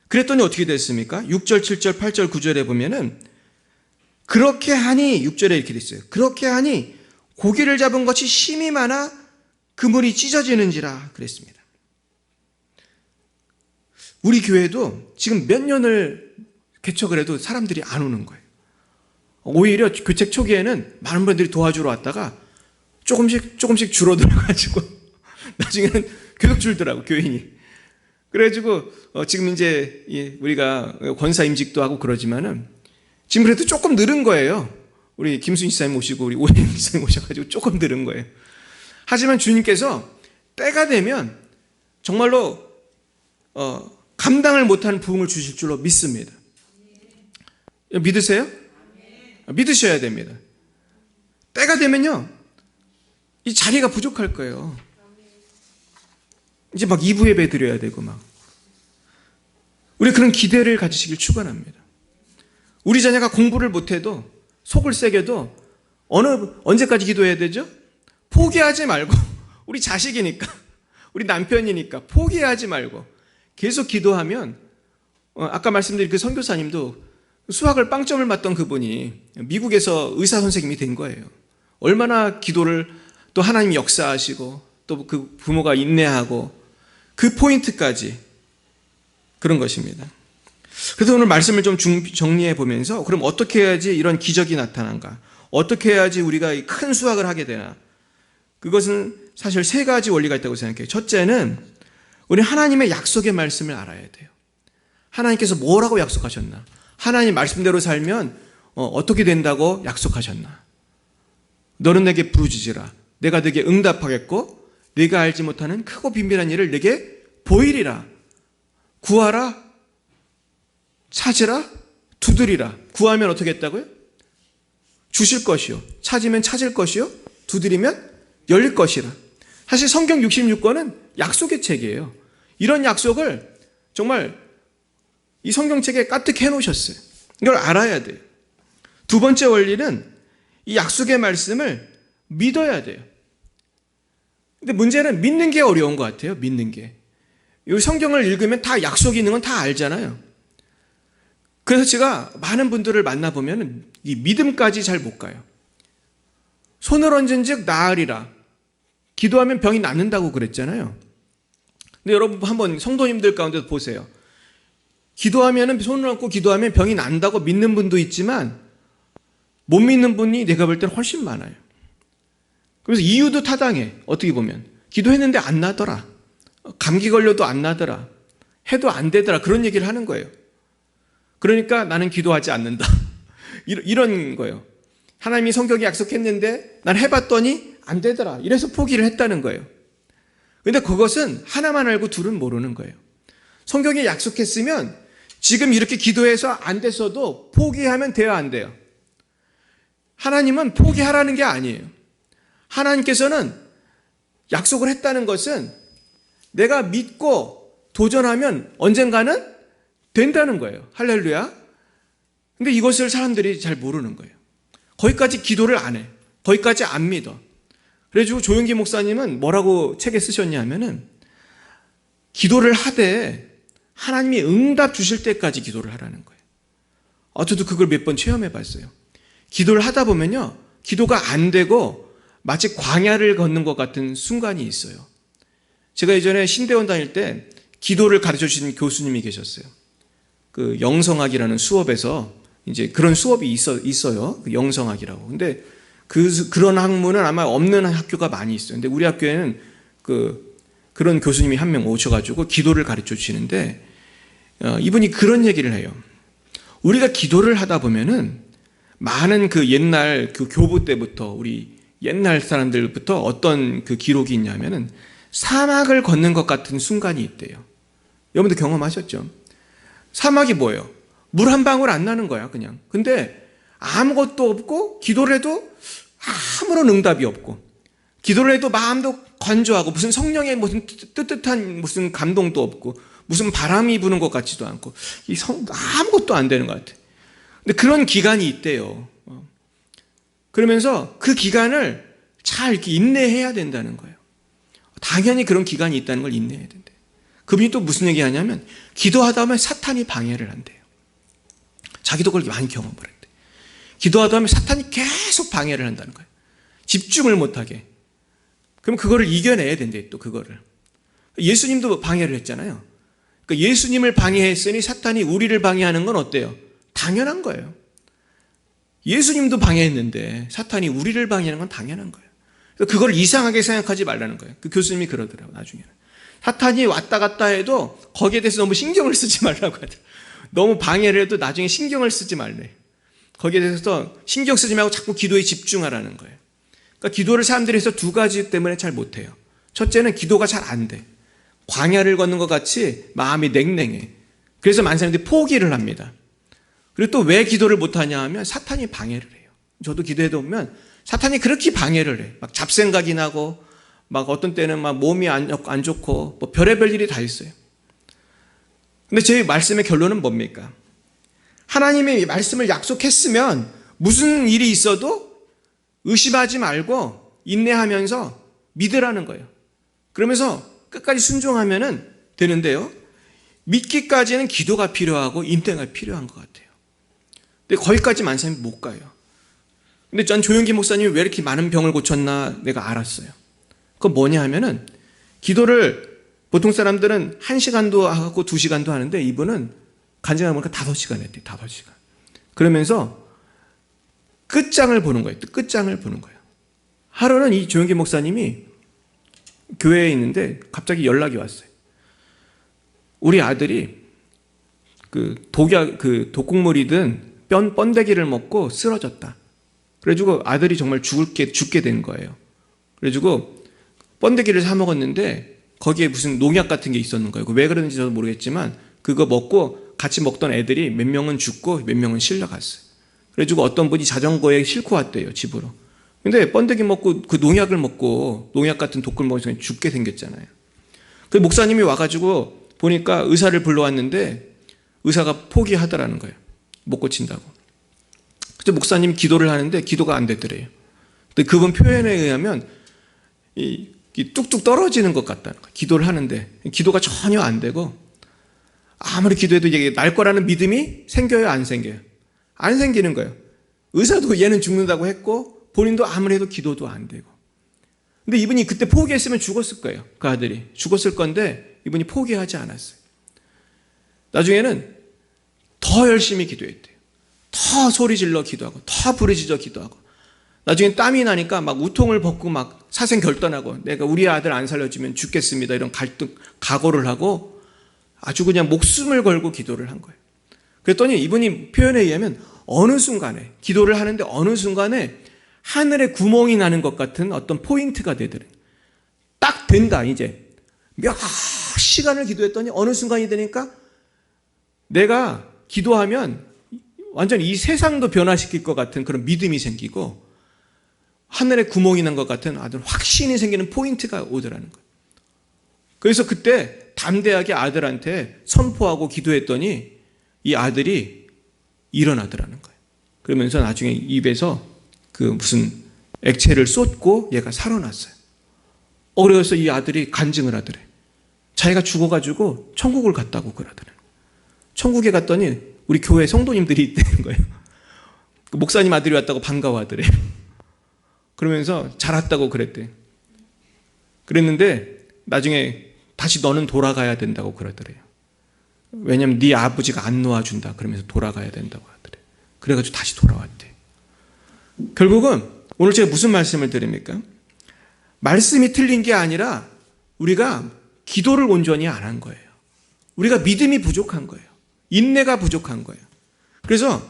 그랬더니 어떻게 됐습니까? 6절, 7절, 8절, 9절에 보면은 그렇게 하니, 6절에 이렇게 됐어요. 그렇게 하니 고기를 잡은 것이 힘이 많아 그물이 찢어지는지라 그랬습니다. 우리 교회도 지금 몇 년을 개척을 해도 사람들이 안 오는 거예요. 오히려 교책 초기에는 많은 분들이 도와주러 왔다가 조금씩 줄어들어가지고 나중에는 계속 줄더라고, 교인이. 그래가지고 지금 이제 우리가 권사 임직도 하고 그러지만은 지금 그래도 조금 늘은 거예요. 우리 김순희 지사님 오시고 우리 오혜영 지사님 오셔가지고 조금 늘은 거예요. 하지만 주님께서 때가 되면 정말로 감당을 못하는 부흥을 주실 줄로 믿습니다. 믿으세요? 믿으셔야 됩니다. 때가 되면요, 이 자리가 부족할 거예요. 이제 막 2부 예배 드려야 되고 막. 우리 그런 기대를 가지시길 축원합니다. 우리 자녀가 공부를 못해도, 속을 새겨도 언제까지 기도해야 되죠? 포기하지 말고, 우리 자식이니까, 우리 남편이니까 포기하지 말고 계속 기도하면, 아까 말씀드린 그 선교사님도 수학을 빵점을 맞던 그분이 미국에서 의사 선생님이 된 거예요. 얼마나 기도를, 또 하나님이 역사하시고 또 그 부모가 인내하고 그 포인트까지, 그런 것입니다. 그래서 오늘 말씀을 좀 정리해 보면서, 그럼 어떻게 해야지 이런 기적이 나타난가? 어떻게 해야지 우리가 큰 수확을 하게 되나? 그것은 사실 3가지 원리가 있다고 생각해요. 첫째는 우리 하나님의 약속의 말씀을 알아야 돼요. 하나님께서 뭐라고 약속하셨나? 하나님 말씀대로 살면 어떻게 된다고 약속하셨나? 너는 내게 부르짖으라. 내가 네게 응답하겠고 네가 알지 못하는 크고 비밀한 일을 네게 보이리라. 구하라, 찾으라, 두드리라. 구하면 어떻게 했다고요? 주실 것이요. 찾으면 찾을 것이요. 두드리면 열릴 것이라. 사실 성경 66권은 약속의 책이에요. 이런 약속을 정말 이 성경책에 까뜩 해놓으셨어요. 이걸 알아야 돼요. 2번째 원리는 이 약속의 말씀을 믿어야 돼요. 근데 문제는 믿는 게 어려운 것 같아요. 믿는 게. 이 성경을 읽으면 다 약속이 있는 건 다 알잖아요. 그래서 제가 많은 분들을 만나보면 이 믿음까지 잘 못 가요. 손을 얹은 즉 나으리라. 기도하면 병이 낫는다고 그랬잖아요. 근데 여러분 한번 성도님들 가운데서 보세요. 기도하면은, 손을 얹고 기도하면 병이 난다고 믿는 분도 있지만 못 믿는 분이 내가 볼 때는 훨씬 많아요. 그래서 이유도 타당해. 어떻게 보면 기도했는데 안 나더라, 감기 걸려도 안 나더라, 해도 안 되더라, 그런 얘기를 하는 거예요. 그러니까 나는 기도하지 않는다 이런 거예요. 하나님이 성경에 약속했는데 난 해봤더니 안 되더라, 이래서 포기를 했다는 거예요. 근데 그것은 하나만 알고 둘은 모르는 거예요. 성경에 약속했으면 지금 이렇게 기도해서 안 됐어도 포기하면 돼요, 안 돼요? 하나님은 포기하라는 게 아니에요. 하나님께서는 약속을 했다는 것은 내가 믿고 도전하면 언젠가는 된다는 거예요. 할렐루야. 근데 이것을 사람들이 잘 모르는 거예요. 거기까지 기도를 안 해. 거기까지 안 믿어. 그래가지고 조용기 목사님은 뭐라고 책에 쓰셨냐면은, 기도를 하되 하나님이 응답 주실 때까지 기도를 하라는 거예요. 저도 그걸 몇 번 체험해 봤어요. 기도를 하다 보면요, 기도가 안 되고 마치 광야를 걷는 것 같은 순간이 있어요. 제가 예전에 신대원 다닐 때 기도를 가르쳐 주신 교수님이 계셨어요. 그 영성학이라는 수업에서 이제 그런 수업이 있어요. 그 영성학이라고. 근데 그런 학문은 아마 없는 학교가 많이 있어요. 근데 우리 학교에는 그런 교수님이 한 명 오셔가지고 기도를 가르쳐 주시는데, 이분이 그런 얘기를 해요. 우리가 기도를 하다 보면은 많은 그 옛날 그 교부 때부터, 우리 옛날 사람들부터 어떤 그 기록이 있냐면은 사막을 걷는 것 같은 순간이 있대요. 여러분들 경험하셨죠? 사막이 뭐예요? 물 한 방울 안 나는 거야, 그냥. 근데 아무것도 없고, 기도를 해도 아무런 응답이 없고, 기도를 해도 마음도 건조하고, 무슨 성령의 무슨 뜨뜻한 무슨 감동도 없고, 무슨 바람이 부는 것 같지도 않고, 아무것도 안 되는 것 같아. 근데 그런 기간이 있대요. 그러면서 그 기간을 잘 이렇게 인내해야 된다는 거예요. 당연히 그런 기간이 있다는 걸 인내해야 된대요. 그분이 또 무슨 얘기 하냐면, 기도하다 보면 사탄이 방해를 한대요. 자기도 그걸 많이 경험을 했대. 기도하다 보면 사탄이 계속 방해를 한다는 거예요. 집중을 못하게. 그럼 그거를 이겨내야 된대, 또 그거를. 예수님도 방해를 했잖아요. 그러니까 예수님을 방해했으니 사탄이 우리를 방해하는 건 어때요? 당연한 거예요. 예수님도 방해했는데 사탄이 우리를 방해하는 건 당연한 거예요. 그걸 이상하게 생각하지 말라는 거예요. 그 교수님이 그러더라고요, 나중에는. 사탄이 왔다 갔다 해도 거기에 대해서 너무 신경을 쓰지 말라고 하더라고요. 너무 방해를 해도 나중에 신경을 쓰지 말래. 거기에 대해서 신경 쓰지 말고 자꾸 기도에 집중하라는 거예요. 그러니까 기도를 사람들이 해서 두 가지 때문에 잘 못해요. 첫째는 기도가 잘 안 돼. 광야를 걷는 것 같이 마음이 냉랭해. 그래서 많은 사람들이 포기를 합니다. 그리고 또 왜 기도를 못하냐 하면 사탄이 방해를 해요. 저도 기도해도 보면 사탄이 그렇게 방해를 해. 막 잡생각이 나고, 막 어떤 때는 막 몸이 안 좋고, 뭐 별의별 일이 다 있어요. 근데 제 말씀의 결론은 뭡니까? 하나님의 말씀을 약속했으면 무슨 일이 있어도 의심하지 말고 인내하면서 믿으라는 거예요. 그러면서 끝까지 순종하면 되는데요, 믿기까지는 기도가 필요하고 인내가 필요한 것 같아요. 근데 거기까지 많은 사람이 못 가요. 근데 전 조용기 목사님이 왜 이렇게 많은 병을 고쳤나 내가 알았어요. 그건 뭐냐 하면은, 기도를 보통 사람들은 1시간도 하고 2시간도 하는데 이분은 간증하다 보니까 5시간 했대요. 5시간. 그러면서 끝장을 보는 거예요. 끝장을 보는 거예요. 하루는 이 조용기 목사님이 교회에 있는데 갑자기 연락이 왔어요. 우리 아들이 독국물이든 번데기를 먹고 쓰러졌다. 그래가지고 아들이 정말 죽게 된 거예요. 그래가지고 번데기를 사 먹었는데 거기에 무슨 농약 같은 게 있었는 거예요. 왜 그런지 저도 모르겠지만 그거 먹고 같이 먹던 애들이 몇 명은 죽고 몇 명은 실려갔어요. 그래가지고 어떤 분이 자전거에 싣고 왔대요, 집으로. 근데 번데기 먹고 그 농약을 먹고, 농약 같은 독을 먹어서 죽게 생겼잖아요. 그 목사님이 와가지고 보니까 의사를 불러왔는데 의사가 포기하더라는 거예요. 못 고친다고. 그때 목사님이 기도를 하는데 기도가 안 되더래요. 근데 그분 표현에 의하면 이 뚝뚝 떨어지는 것 같다는 거예요. 기도를 하는데 기도가 전혀 안 되고, 아무리 기도해도 이게 날 거라는 믿음이 생겨요, 안 생겨요? 안 생기는 거예요. 의사도 얘는 죽는다고 했고 본인도 아무리 해도 기도도 안 되고. 근데 이분이 그때 포기했으면 죽었을 거예요. 그 아들이 죽었을 건데 이분이 포기하지 않았어요. 나중에는 더 열심히 기도했대요. 더 소리 질러 기도하고 더 부르짖어 기도하고 나중에 땀이 나니까 막 우통을 벗고 막 사생 결단하고 내가 우리 아들 안 살려주면 죽겠습니다. 이런 각오를 하고 아주 그냥 목숨을 걸고 기도를 한 거예요. 그랬더니 이분이 표현에 의하면 어느 순간에 기도를 하는데 어느 순간에 하늘에 구멍이 나는 것 같은 어떤 포인트가 되더래요. 딱 된다 이제. 몇 시간을 기도했더니 어느 순간이 되니까 내가 기도하면 완전 이 세상도 변화시킬 것 같은 그런 믿음이 생기고 하늘에 구멍이 난 것 같은 아주 확신이 생기는 포인트가 오더라는 거예요. 그래서 그때 담대하게 아들한테 선포하고 기도했더니 이 아들이 일어나더라는 거예요. 그러면서 나중에 입에서 그 무슨 액체를 쏟고 얘가 살아났어요. 그래서 이 아들이 간증을 하더래. 자기가 죽어가지고 천국을 갔다고 그러더래. 천국에 갔더니 우리 교회 성도님들이 있다는 거예요. 목사님 아들이 왔다고 반가워하더래. 그러면서 잘 왔다고 그랬대. 그랬는데 나중에 다시 너는 돌아가야 된다고 그러더래요. 왜냐면 네 아버지가 안 놓아준다 그러면서 돌아가야 된다고 하더래. 그래가지고 다시 돌아왔대. 결국은 오늘 제가 무슨 말씀을 드립니까? 말씀이 틀린 게 아니라 우리가 기도를 온전히 안 한 거예요. 우리가 믿음이 부족한 거예요. 인내가 부족한 거예요. 그래서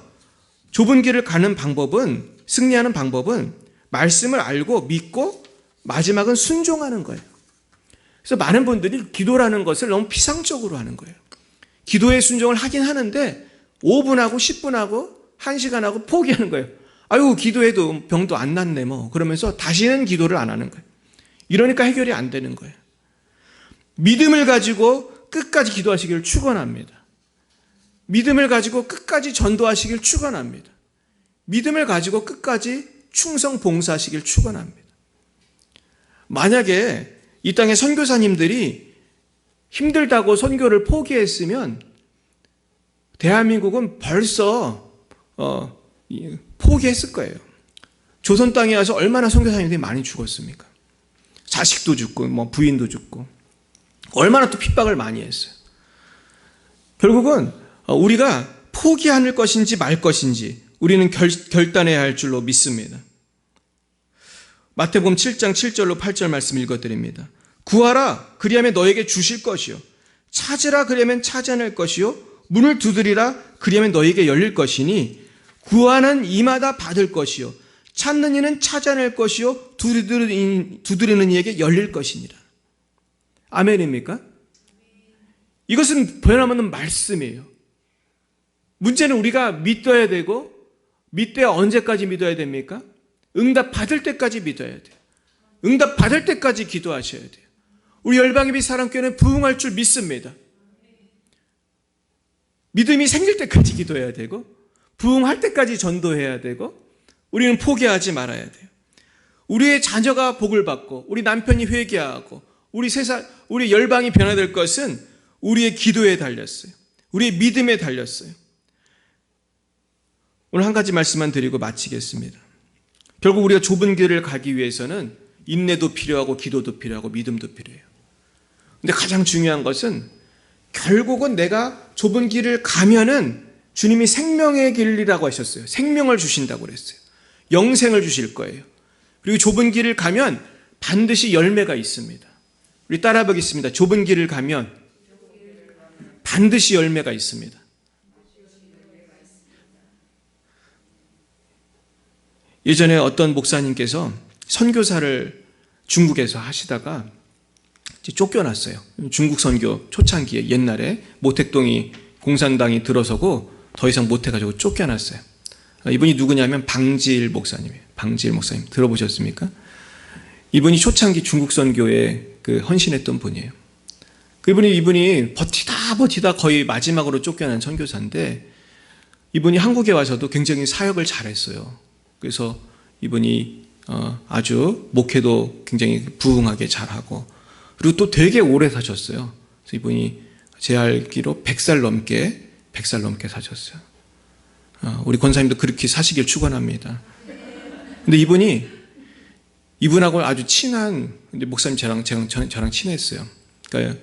좁은 길을 가는 방법은, 승리하는 방법은 말씀을 알고 믿고 마지막은 순종하는 거예요. 그래서 많은 분들이 기도라는 것을 너무 피상적으로 하는 거예요. 기도에 순종을 하긴 하는데 5분 하고 10분 하고 1시간 하고 포기하는 거예요. 아유 기도해도 병도 안 낫네 뭐 그러면서 다시는 기도를 안 하는 거예요. 이러니까 해결이 안 되는 거예요. 믿음을 가지고 끝까지 기도하시기를 축원합니다. 믿음을 가지고 끝까지 전도하시길 축원합니다. 믿음을 가지고 끝까지 충성 봉사하시길 축원합니다. 만약에 이 땅의 선교사님들이 힘들다고 선교를 포기했으면 대한민국은 벌써 포기했을 거예요. 조선 땅에 와서 얼마나 선교사님들이 많이 죽었습니까? 자식도 죽고 뭐 부인도 죽고 얼마나 또 핍박을 많이 했어요. 결국은 우리가 포기할 것인지 말 것인지 우리는 결단해야 할 줄로 믿습니다. 마태복음 7장 7절로 8절 말씀 읽어드립니다. 구하라 그리하면 너에게 주실 것이요 찾으라 그리하면 찾아낼 것이요 문을 두드리라 그리하면 너에게 열릴 것이니 구하는 이마다 받을 것이요 찾는 이는 찾아낼 것이요 두드리는 이에게 열릴 것이니라. 아멘입니까? 이것은 변함없는 말씀이에요. 문제는 우리가 믿어야 되고 믿어야 언제까지 믿어야 됩니까? 응답 받을 때까지 믿어야 돼요. 응답 받을 때까지 기도하셔야 돼요. 우리 열방예비 사랑교회는 부흥할 줄 믿습니다. 믿음이 생길 때까지 기도해야 되고 부흥할 때까지 전도해야 되고 우리는 포기하지 말아야 돼요. 우리의 자녀가 복을 받고 우리 남편이 회개하고 우리 열방이 변화될 것은 우리의 기도에 달렸어요. 우리의 믿음에 달렸어요. 오늘 한 가지 말씀만 드리고 마치겠습니다. 결국 우리가 좁은 길을 가기 위해서는 인내도 필요하고 기도도 필요하고 믿음도 필요해요. 근데 가장 중요한 것은 결국은 내가 좁은 길을 가면은 주님이 생명의 길이라고 하셨어요. 생명을 주신다고 그랬어요. 영생을 주실 거예요. 그리고 좁은 길을 가면 반드시 열매가 있습니다. 우리 따라 보겠습니다. 좁은 길을 가면 반드시 열매가 있습니다. 예전에 어떤 목사님께서 선교사를 중국에서 하시다가 쫓겨났어요. 중국 선교 초창기에 옛날에 모택동이 공산당이 들어서고 더 이상 못해가지고 쫓겨났어요. 이분이 누구냐면 방지일 목사님이에요. 방지일 목사님 들어보셨습니까? 이분이 초창기 중국 선교에 헌신했던 분이에요. 이분이 버티다 거의 마지막으로 쫓겨난 선교사인데 이분이 한국에 와서도 굉장히 사역을 잘했어요. 그래서 이분이 아주 목회도 굉장히 부흥하게 잘하고 그리고 또 되게 오래 사셨어요. 그래서 이분이 제 알기로 100살 넘게 사셨어요. 우리 권사님도 그렇게 사시길 축원합니다. 근데 이분하고 아주 친한 목사님 저랑 친했어요. 그러니까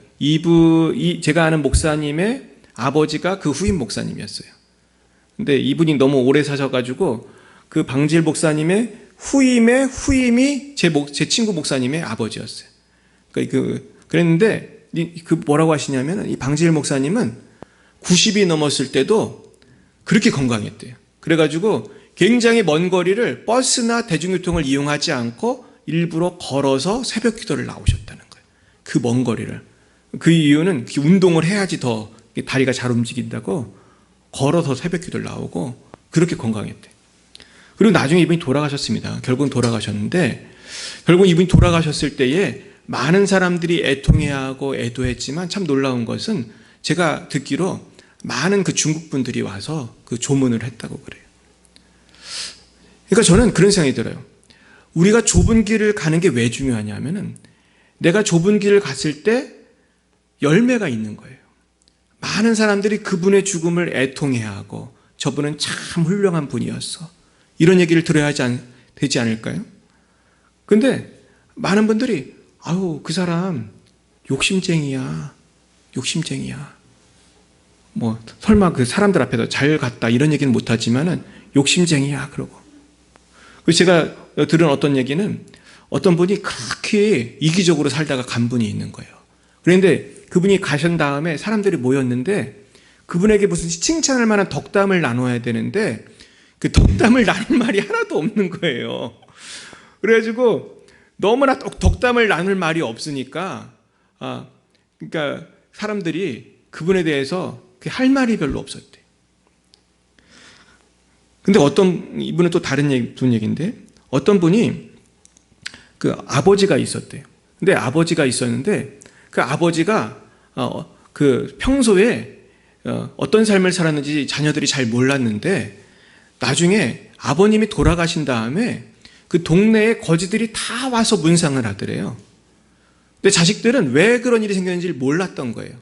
제가 아는 목사님의 아버지가 그 후임 목사님이었어요. 근데 이분이 너무 오래 사셔가지고 그 방질 목사님의 후임의 후임이 제 친구 목사님의 아버지였어요. 그랬는데 뭐라고 하시냐면 이 방질 목사님은 90이 넘었을 때도 그렇게 건강했대요. 그래가지고 굉장히 먼 거리를 버스나 대중교통을 이용하지 않고 일부러 걸어서 새벽 기도를 나오셨다는 거예요. 그 먼 거리를. 그 이유는 운동을 해야지 더 다리가 잘 움직인다고 걸어서 새벽 기도를 나오고 그렇게 건강했대요. 그리고 나중에 이분이 돌아가셨습니다. 결국은 돌아가셨는데, 결국 이분이 돌아가셨을 때에 많은 사람들이 애통해하고 애도했지만 참 놀라운 것은 제가 듣기로 많은 그 중국 분들이 와서 그 조문을 했다고 그래요. 그러니까 저는 그런 생각이 들어요. 우리가 좁은 길을 가는 게 왜 중요하냐면은 내가 좁은 길을 갔을 때 열매가 있는 거예요. 많은 사람들이 그분의 죽음을 애통해하고 저분은 참 훌륭한 분이었어. 이런 얘기를 들어야 되지 않을까요? 근데 많은 분들이 아유 그 사람 욕심쟁이야. 뭐 설마 그 사람들 앞에서 잘 갔다 이런 얘기는 못하지만은 욕심쟁이야 그러고. 그래서 제가 들은 어떤 얘기는 어떤 분이 그렇게 이기적으로 살다가 간 분이 있는 거예요. 그런데 그분이 가신 다음에 사람들이 모였는데 그분에게 무슨 칭찬할 만한 덕담을 나눠야 되는데 그 덕담을 나눌 말이 하나도 없는 거예요. 그래가지고 너무나 덕담을 나눌 말이 없으니까 그러니까 사람들이 그분에 대해서 할 말이 별로 없었대. 근데 이분은 또 다른 얘기인데 어떤 분이 그 아버지가 있었대요. 근데 아버지가 있었는데 그 아버지가 그 평소에 어떤 삶을 살았는지 자녀들이 잘 몰랐는데 나중에 아버님이 돌아가신 다음에 그 동네에 거지들이 다 와서 문상을 하더래요. 근데 자식들은 왜 그런 일이 생겼는지 몰랐던 거예요.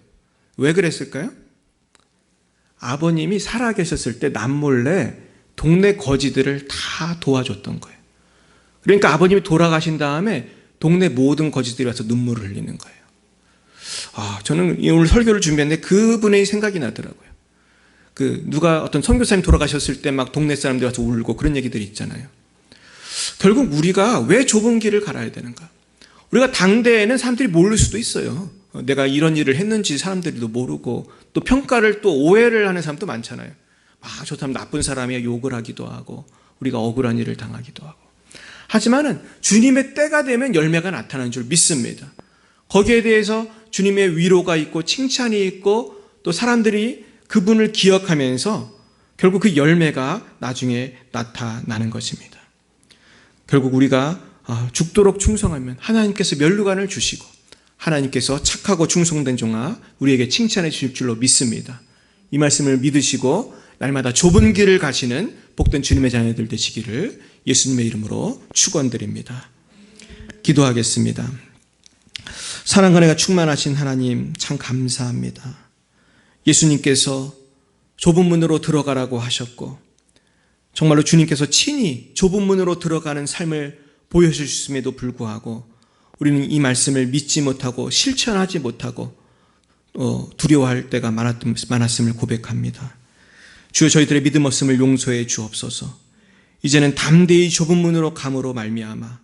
왜 그랬을까요? 아버님이 살아계셨을 때 남몰래 동네 거지들을 다 도와줬던 거예요. 그러니까 아버님이 돌아가신 다음에 동네 모든 거지들이 와서 눈물을 흘리는 거예요. 저는 오늘 설교를 준비했는데 그분의 생각이 나더라고요. 누가 어떤 선교사님 돌아가셨을 때 막 동네 사람들이 와서 울고 그런 얘기들이 있잖아요. 결국 우리가 왜 좁은 길을 갈아야 되는가? 우리가 당대에는 사람들이 모를 수도 있어요. 내가 이런 일을 했는지 사람들도 모르고 또 평가를 또 오해를 하는 사람도 많잖아요. 저 사람 나쁜 사람이야 욕을 하기도 하고 우리가 억울한 일을 당하기도 하고. 하지만은 주님의 때가 되면 열매가 나타나는 줄 믿습니다. 거기에 대해서 주님의 위로가 있고 칭찬이 있고 또 사람들이 그분을 기억하면서 결국 그 열매가 나중에 나타나는 것입니다. 결국 우리가 죽도록 충성하면 하나님께서 면류관을 주시고 하나님께서 착하고 충성된 종아 우리에게 칭찬해 주실 줄로 믿습니다. 이 말씀을 믿으시고 날마다 좁은 길을 가시는 복된 주님의 자녀들 되시기를 예수님의 이름으로 축원드립니다. 기도하겠습니다. 사랑과 은혜가 충만하신 하나님 참 감사합니다. 예수님께서 좁은 문으로 들어가라고 하셨고 정말로 주님께서 친히 좁은 문으로 들어가는 삶을 보여주셨음에도 불구하고 우리는 이 말씀을 믿지 못하고 실천하지 못하고 두려워할 때가 많았음을 고백합니다. 주여 저희들의 믿음 없음을 용서해 주옵소서. 이제는 담대히 좁은 문으로 감으로 말미암아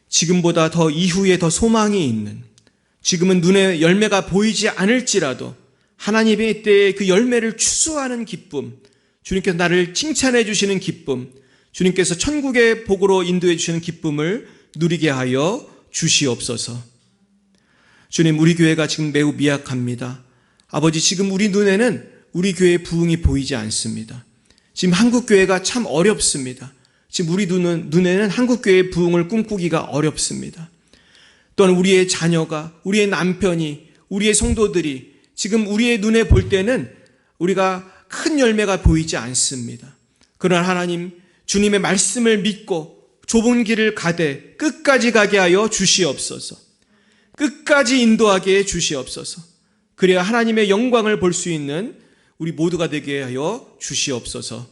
지금보다 더 이후에 더 소망이 있는 지금은 눈에 열매가 보이지 않을지라도 하나님의 때에 그 열매를 추수하는 기쁨, 주님께서 나를 칭찬해 주시는 기쁨, 주님께서 천국의 복으로 인도해 주시는 기쁨을 누리게 하여 주시옵소서. 주님, 우리 교회가 지금 매우 미약합니다. 아버지, 지금 우리 눈에는 우리 교회의 부흥이 보이지 않습니다. 지금 한국교회가 참 어렵습니다. 지금 우리 눈에는 한국교회의 부흥을 꿈꾸기가 어렵습니다. 또한 우리의 자녀가, 우리의 남편이, 우리의 성도들이 지금 우리의 눈에 볼 때는 우리가 큰 열매가 보이지 않습니다. 그러나 하나님, 주님의 말씀을 믿고 좁은 길을 가되 끝까지 가게 하여 주시옵소서. 끝까지 인도하게 해 주시옵소서. 그래야 하나님의 영광을 볼 수 있는 우리 모두가 되게 하여 주시옵소서.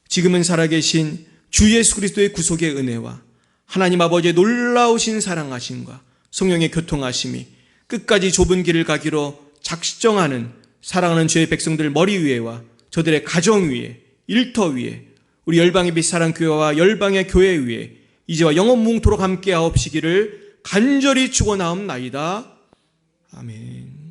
지금은 살아계신 주 예수 그리스도의 구속의 은혜와 하나님 아버지의 놀라우신 사랑하심과 성령의 교통하심이 끝까지 좁은 길을 가기로 작정하는 사랑하는 주의 백성들 머리 위에와 저들의 가정 위에, 일터 위에, 우리 열방의 빛 사랑교회와 열방의 교회 위에 이제와 영원무궁토록 함께하옵시기를 간절히 축원하옵나이다. 아멘.